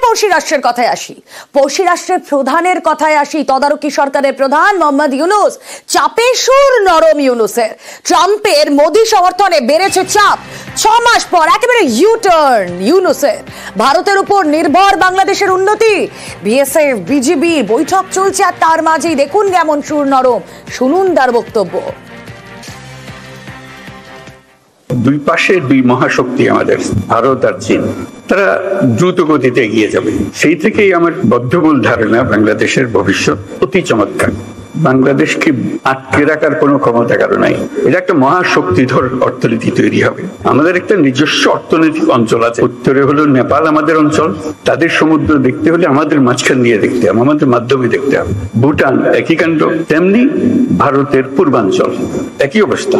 পড়শি রাষ্ট্রের কথায় আসি, পড়শি রাষ্ট্রের প্রধানের কথায় আসি। তদারকি সরকারের প্রধান মোহাম্মদ ইউনূস, চাপে সুর নরম ইউনূসের। ট্রাম্পের মোদি সমর্থনে বেড়েছে চাপ। 6 মাস পর একেবারে ইউটার্ন ইউনূসের। ভারতের উপর নির্ভর বাংলাদেশের উন্নতি। বিএসএফ বিজিবি বৈঠক চলছে, আর তার মাঝেই দেখুন কেমন সুর নরম। শুনুন তার বক্তব্য। দুই পাশের দুই মহাশক্তি আমাদের, ভারত আর চীন, তারা দ্রুত গতিতে এগিয়ে যাবে। সেই থেকেই আমার বদ্ধমূল ধারণা বাংলাদেশের ভবিষ্যৎ অতি চমৎকার। বাংলাদেশকে আটকে রাখার কোনো ক্ষমতা কারো নাই। এটা একটা মহাশক্তিধর অর্থনীতি তৈরি হবে। আমাদের একটা নিজস্ব অর্থনৈতিক অঞ্চল আছে। উত্তরে হলো নেপাল আমাদের অঞ্চল, তাদের সমুদ্র দেখতে হলে আমাদের মাঝখান দিয়ে দেখতে হবে, আমাদের মাধ্যমে দেখতে হবে। ভুটান একই কাণ্ড, তেমনি ভারতের পূর্বাঞ্চল একই অবস্থা।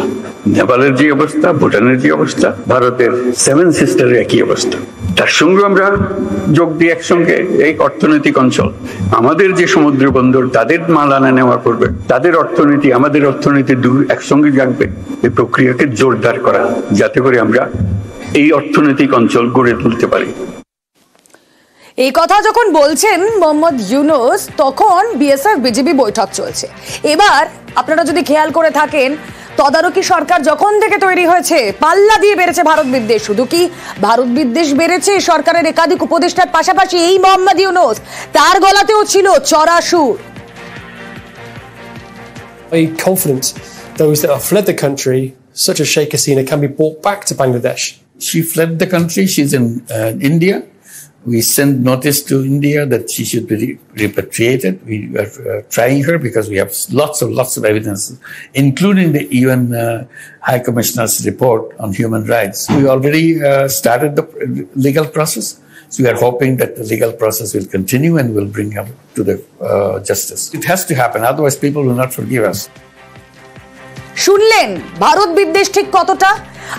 নেপালের যে অবস্থা, ভুটানের যে অবস্থা, ভারতের 7 সিস্টারের একই অবস্থা। তার সঙ্গে আমরা যোগ দিই একসঙ্গে এই অর্থনৈতিক অঞ্চল। আমাদের যে সমুদ্র বন্দর, তাদের মাল আনা নেওয়া করবে, তাদের অর্থনীতি আমাদের অর্থনীতি একসঙ্গে জাগবে। এই প্রক্রিয়াকে জোরদার করা, যাতে করে আমরা এই অর্থনৈতিক অঞ্চল গড়ে তুলতে পারি। এই কথা যখন বলছেন মোহাম্মদ ইউনূস, তখন বিএসএফ বিজিবি বৈঠক চলছে। এবার আপনারা যদি খেয়াল করে থাকেন, তদারকি সরকার যখন থেকে তৈরি হয়েছে, পাল্লা দিয়ে বেড়েছে ভারত বিদ্বেষ। শুধু কি ভারত বিদ্বেষ বেড়েছে, সরকারের একাধিক উপদেষ্টার পাশাপাশি এই মোহাম্মদ ইউনূস, তার গলাতেও ছিল চড়া সুর। Confident those that have fled the country, such as Sheikh Hasina, can be brought back to Bangladesh. She fled the country. She's in India. We sent notice to India that she should be repatriated. We are trying her because we have lots of evidence, including the UN High Commissioner's report on human rights. We already started the legal process. So we are hoping that the legal process will continue and will bring her to the justice. It has to happen, otherwise people will not forgive us. শুনলেন ভারত বিদ্বেষ ঠিক কতটা,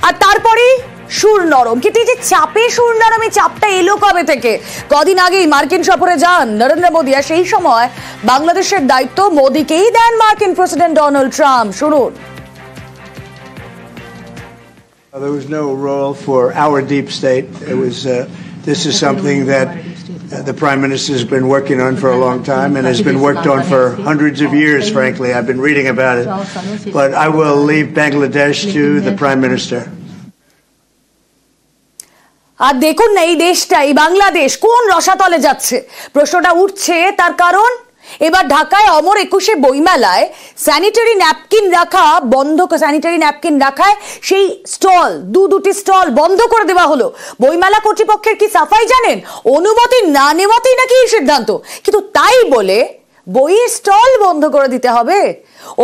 আর তারপরেই সুর নরম। কিন্তু এই যে চাপে সুর নরম, এই চাপটা এলো কবে থেকে? কদিন আগেই মার্কিন সফরে যান নরেন্দ্র মোদী, আর সেই সময় বাংলাদেশের দায়িত্ব মোদীকেই দেন মার্কিন প্রেসিডেন্ট ডোনাল্ড ট্রাম্প। শুনুন। There was no role for our deep state. It was this is something that the Prime Minister has been working on for a long time and has been worked on for hundreds of years, frankly. I've been reading about it. But I will leave Bangladesh to the Prime Minister. আর দেখুন না, এই দেশটা, এই বাংলাদেশ কোন রসাতলে যাচ্ছে প্রশ্নটা উঠছে। তার কারণ এবার ঢাকায় অমর 21শে বইমেলায় স্যানিটারি ন্যাপকিন রাখা বন্ধ, স্যানিটারি ন্যাপকিন রাখায় সেই স্টল, দুটি স্টল বন্ধ করে দেওয়া হলো। বইমেলা কর্তৃপক্ষের কি সাফাই জানেন? অনুমতি না নেওয়াতেই নাকি এই সিদ্ধান্ত। কিন্তু তাই বলে বইয়ের স্টল বন্ধ করে দিতে হবে?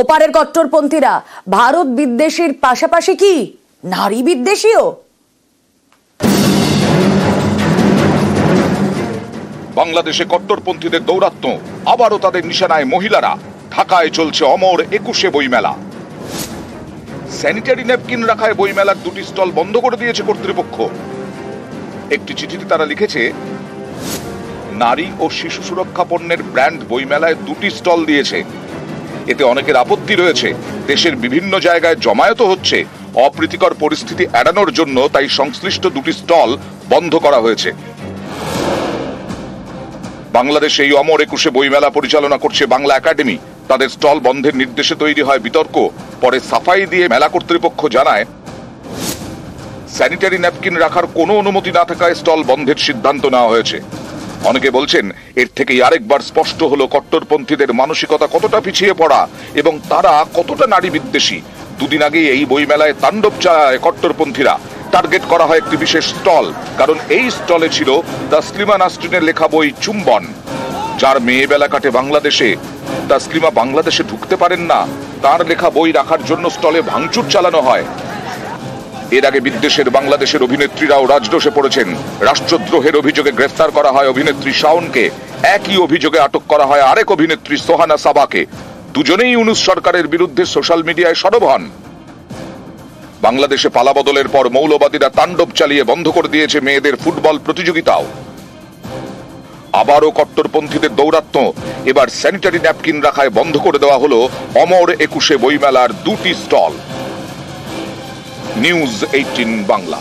ওপারের কট্টরপন্থীরা ভারত বিদ্বেষীর পাশাপাশি কি নারী বিদ্বেষীও? বাংলাদেশে কট্টরপন্থীদের দৌরাত্ম্য, আবারও তাদের নিশানায় মহিলারা। ঢাকায় চলছে অমর 21শে বইমেলা। স্যানিটারি ন্যাপকিন রাখায় বইমেলার 2টি স্টল বন্ধ করে দিয়েছে কর্তৃপক্ষ। একটি চিঠিতে তারা লিখেছে, নারী ও শিশু সুরক্ষা পণ্যের ব্র্যান্ড বইমেলায় 2টি স্টল দিয়েছে। এতে অনেকের আপত্তি রয়েছে। দেশের বিভিন্ন জায়গায় জমায়েত হচ্ছে। অপ্রীতিকর পরিস্থিতি এড়ানোর জন্য তাই সংশ্লিষ্ট 2টি স্টল বন্ধ করা হয়েছে। বাংলাদেশে এই অমর 21শে বইমেলা পরিচালনা করছে বাংলা একাডেমি। তাদের স্টল বন্ধের নির্দেশে তৈরি হয় বিতর্ক। পরে সাফাই দিয়ে মেলা কর্তৃপক্ষ জানায়, স্যানিটারি ন্যাপকিন রাখার কোনো অনুমতি না থাকায় স্টল বন্ধের সিদ্ধান্ত নেওয়া হয়েছে। অনেকে বলছেন, এর থেকেই আরেকবার স্পষ্ট হলো কট্টরপন্থীদের মানসিকতা কতটা পিছিয়ে পড়া এবং তারা কতটা নারী বিদ্বেষী। 2 দিন আগে এই বইমেলায় তাণ্ডব চালায় কট্টরপন্থীরা। টার্গেট করা হয় একটি বিশেষ স্টল, কারণ এই স্টলে ছিল তাসলিমা নাসরিনের লেখা বই চুম্বন। যার মেয়ে বেলা কাটে বাংলাদেশে, তাসলিমা বাংলাদেশে ঢুকতে পারেন না, তার লেখা বই রাখার জন্য স্টলে ভাঙচুর চালানো হয়। এর আগে বিদ্বেষের বাংলাদেশের অভিনেত্রীরাও রাজদোষে পড়েছেন। রাষ্ট্রদ্রোহের অভিযোগে গ্রেফতার করা হয় অভিনেত্রী শাওনকে। একই অভিযোগে আটক করা হয় আরেক অভিনেত্রী সোহানা সাবাকে। দুজনেই ইউনূস সরকারের বিরুদ্ধে সোশ্যাল মিডিয়ায় সরব হন। বাংলাদেশে পালাবদলের পর মৌলবাদীরা তাণ্ডব চালিয়ে বন্ধ করে দিয়েছে মেয়েদের ফুটবল প্রতিযোগিতাও। আবারও কট্টরপন্থীদের দৌরাত্ম্য। এবার স্যানিটারি ন্যাপকিন রাখায় বন্ধ করে দেওয়া হলো অমর 21শে বইমেলার 2টি স্টল। নিউজ 18 বাংলা।